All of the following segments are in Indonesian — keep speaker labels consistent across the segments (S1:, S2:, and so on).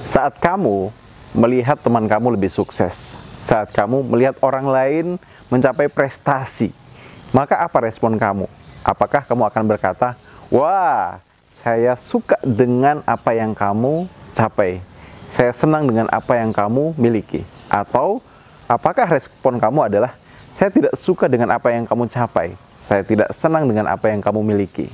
S1: Saat kamu melihat teman kamu lebih sukses, saat kamu melihat orang lain mencapai prestasi, maka apa respon kamu? Apakah kamu akan berkata, "Wah, saya suka dengan apa yang kamu capai. Saya senang dengan apa yang kamu miliki." Atau apakah respon kamu adalah, "Saya tidak suka dengan apa yang kamu capai. Saya tidak senang dengan apa yang kamu miliki."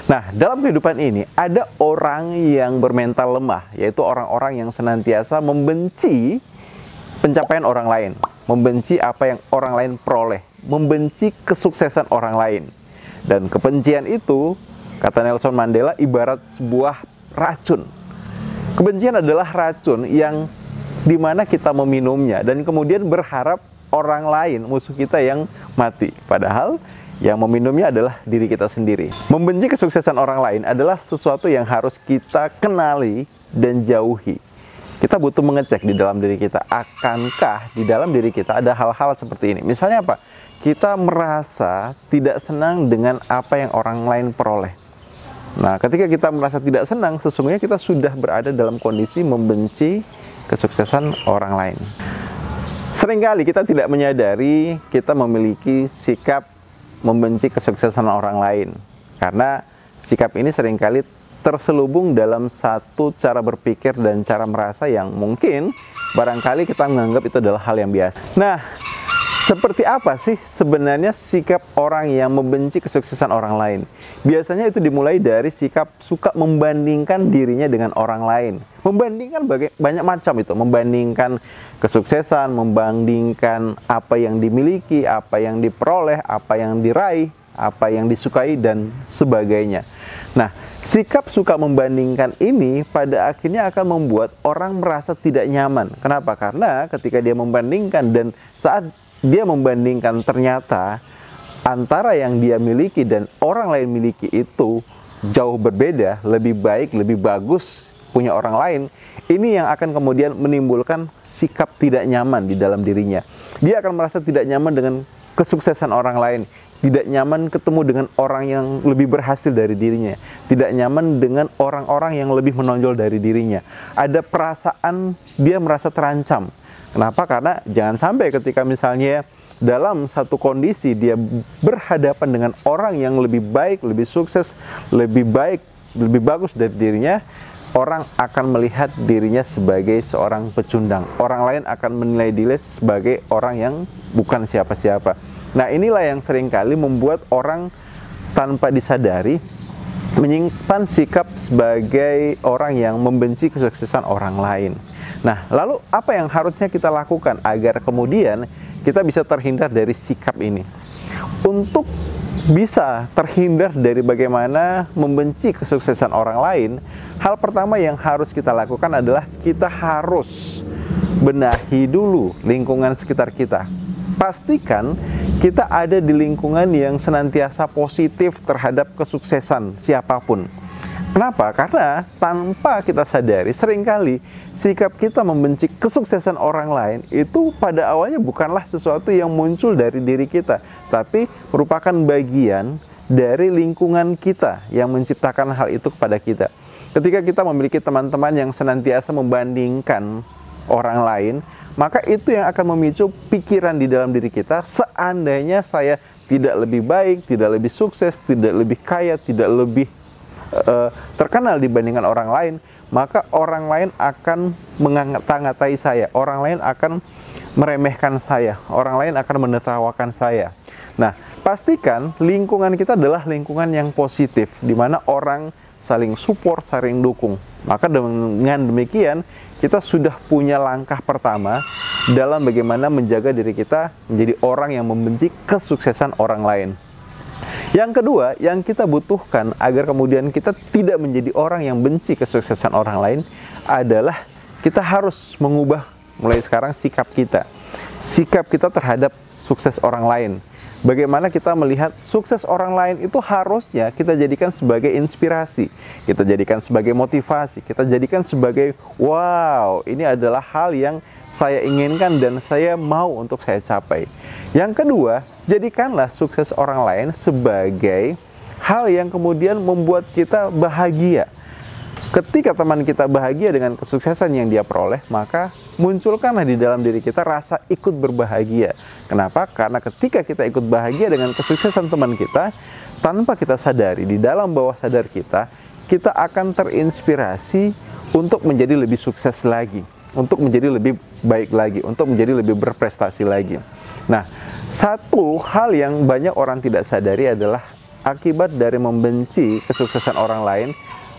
S1: Nah, dalam kehidupan ini ada orang yang bermental lemah, yaitu orang-orang yang senantiasa membenci pencapaian orang lain, membenci apa yang orang lain peroleh, membenci kesuksesan orang lain. Dan kebencian itu, kata Nelson Mandela, ibarat sebuah racun. Kebencian adalah racun yang dimana kita meminumnya dan kemudian berharap orang lain, musuh kita, yang mati. Padahal yang meminumnya adalah diri kita sendiri. Membenci kesuksesan orang lain adalah sesuatu yang harus kita kenali dan jauhi. Kita butuh mengecek di dalam diri kita, akankah di dalam diri kita ada hal-hal seperti ini. Misalnya apa? Kita merasa tidak senang dengan apa yang orang lain peroleh. Nah, ketika kita merasa tidak senang, sesungguhnya kita sudah berada dalam kondisi membenci kesuksesan orang lain. Seringkali kita tidak menyadari kita memiliki sikap membenci kesuksesan orang lain, karena sikap ini seringkali terselubung dalam satu cara berpikir dan cara merasa yang mungkin barangkali kita menganggap itu adalah hal yang biasa. Nah, seperti apa sih sebenarnya sikap orang yang membenci kesuksesan orang lain? Biasanya itu dimulai dari sikap suka membandingkan dirinya dengan orang lain. Membandingkan banyak macam itu, membandingkan kesuksesan, membandingkan apa yang dimiliki, apa yang diperoleh, apa yang diraih, apa yang disukai, dan sebagainya. Nah, sikap suka membandingkan ini pada akhirnya akan membuat orang merasa tidak nyaman. Kenapa? Karena ketika dia membandingkan dan saat dia membandingkan ternyata antara yang dia miliki dan orang lain miliki itu jauh berbeda, lebih baik, lebih bagus punya orang lain. Ini yang akan kemudian menimbulkan sikap tidak nyaman di dalam dirinya. Dia akan merasa tidak nyaman dengan kesuksesan orang lain, tidak nyaman ketemu dengan orang yang lebih berhasil dari dirinya, tidak nyaman dengan orang-orang yang lebih menonjol dari dirinya. Ada perasaan dia merasa terancam. Kenapa? Karena jangan sampai ketika misalnya dalam satu kondisi dia berhadapan dengan orang yang lebih baik, lebih sukses, lebih baik, lebih bagus dari dirinya, orang akan melihat dirinya sebagai seorang pecundang. Orang lain akan menilai diri sebagai orang yang bukan siapa-siapa. Nah, inilah yang seringkali membuat orang tanpa disadari menyimpan sikap sebagai orang yang membenci kesuksesan orang lain. Nah, lalu apa yang harusnya kita lakukan agar kemudian kita bisa terhindar dari sikap ini? Untuk bisa terhindar dari bagaimana membenci kesuksesan orang lain, hal pertama yang harus kita lakukan adalah kita harus benahi dulu lingkungan sekitar kita. Pastikan kita ada di lingkungan yang senantiasa positif terhadap kesuksesan siapapun. Kenapa? Karena tanpa kita sadari, seringkali sikap kita membenci kesuksesan orang lain itu pada awalnya bukanlah sesuatu yang muncul dari diri kita, tapi merupakan bagian dari lingkungan kita yang menciptakan hal itu kepada kita. Ketika kita memiliki teman-teman yang senantiasa membandingkan orang lain, maka itu yang akan memicu pikiran di dalam diri kita, seandainya saya tidak lebih baik, tidak lebih sukses, tidak lebih kaya, tidak lebih terkenal dibandingkan orang lain, maka orang lain akan mengata-ngatai saya, orang lain akan meremehkan saya, orang lain akan menertawakan saya. Nah, pastikan lingkungan kita adalah lingkungan yang positif, di mana orang saling support, saling dukung. Maka dengan demikian, kita sudah punya langkah pertama dalam bagaimana menjaga diri kita menjadi orang yang membenci kesuksesan orang lain. Yang kedua, yang kita butuhkan agar kemudian kita tidak menjadi orang yang benci kesuksesan orang lain adalah kita harus mengubah mulai sekarang sikap kita. sikap kita terhadap sukses orang lain. Bagaimana kita melihat sukses orang lain itu harusnya kita jadikan sebagai inspirasi, kita jadikan sebagai motivasi, kita jadikan sebagai wow, ini adalah hal yang saya inginkan dan saya mau untuk saya capai. Yang kedua, jadikanlah sukses orang lain sebagai hal yang kemudian membuat kita bahagia. Ketika teman kita bahagia dengan kesuksesan yang dia peroleh, maka munculkanlah di dalam diri kita rasa ikut berbahagia. Kenapa? Karena ketika kita ikut bahagia dengan kesuksesan teman kita, tanpa kita sadari, di dalam bawah sadar kita, kita akan terinspirasi untuk menjadi lebih sukses lagi, untuk menjadi lebih baik lagi, untuk menjadi lebih berprestasi lagi. Nah, satu hal yang banyak orang tidak sadari adalah akibat dari membenci kesuksesan orang lain.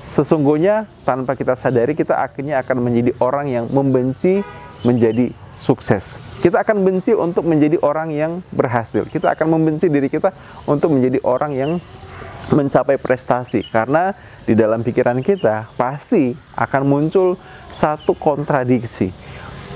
S1: Sesungguhnya tanpa kita sadari, kita akhirnya akan menjadi orang yang membenci menjadi sukses. Kita akan benci untuk menjadi orang yang berhasil. Kita akan membenci diri kita untuk menjadi orang yang mencapai prestasi. Karena di dalam pikiran kita pasti akan muncul satu kontradiksi.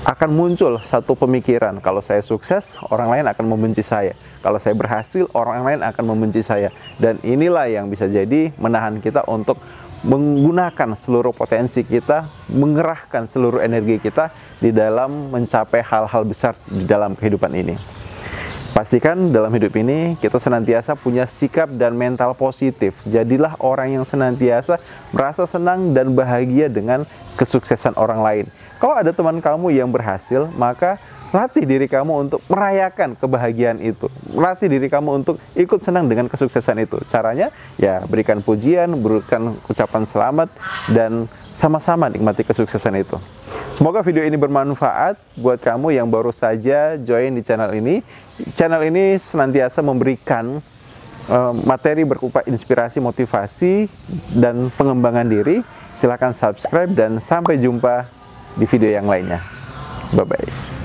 S1: Akan muncul satu pemikiran, kalau saya sukses, orang lain akan membenci saya. Kalau saya berhasil, orang lain akan membenci saya. Dan inilah yang bisa jadi menahan kita untuk menggunakan seluruh potensi kita, mengerahkan seluruh energi kita di dalam mencapai hal-hal besar di dalam kehidupan ini. Pastikan dalam hidup ini kita senantiasa punya sikap dan mental positif. Jadilah orang yang senantiasa merasa senang dan bahagia dengan kesuksesan orang lain. Kalau ada teman kamu yang berhasil, maka latih diri kamu untuk merayakan kebahagiaan itu. Latih diri kamu untuk ikut senang dengan kesuksesan itu. Caranya, ya berikan pujian, berikan ucapan selamat, dan sama-sama nikmati kesuksesan itu. Semoga video ini bermanfaat buat kamu yang baru saja join di channel ini. Channel ini senantiasa memberikan materi berupa inspirasi, motivasi, dan pengembangan diri. Silahkan subscribe dan sampai jumpa di video yang lainnya. Bye-bye.